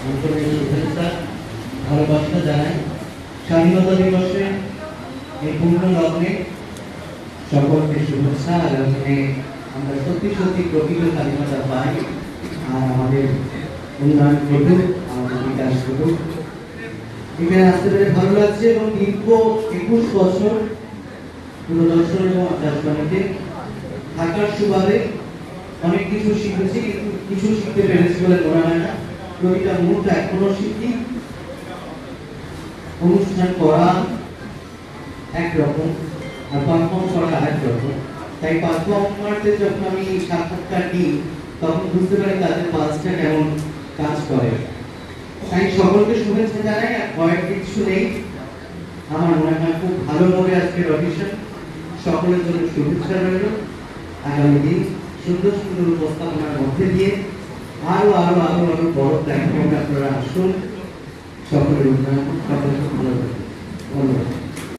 আন্তরিক শুভেচ্ছা ভালোবাসা জানাই। স্বাধীনতা দিবসে এই পূর্ণ লগ্নে সকলকে শুভেচ্ছা। আগামীতে আমরা সত্যি সত্যি প্রকৃত স্বাধীনতা পাই আর আমাদের উন্নয়ন ঘটুক, আমাদের বিকাশ ঘটুক। এখানে আসতে পেরে ভালো লাগছে এবং দীর্ঘ 21 বছর দূরদর্শন এবং আকাশবাণীতে থাকার সুবাদে অনেক কিছু শিখেছি, কিন্তু কিছু শিখতে পেরেছি বলে মনে হয় না। প্রতিটা মুহূর্তে এখনো শিখি। অনুষ্ঠান করা একরকম আর পারফর্ম করা আরেক রকম। তাই পারফর্মারদের যখন আমি সাক্ষাৎকার দিই তখন বুঝতে পারি তাদের পালসটা কেমন কাজ করে। তাই সকলকে শুভেচ্ছা জানাই, আর ভয়ের কিছু নেই। আমার মনে হয় খুব ভালো হবে আজকের অডিশন। সকলের জন্য শুভেচ্ছা রইল। আগামী দিন সুন্দর সুন্দর উপস্থাপনার মধ্যে দিয়ে আরো আরো আরো আরো বড় প্ল্যাটফর্মে আপনারা আসুন। সকলের উন্নয়ন, সকলের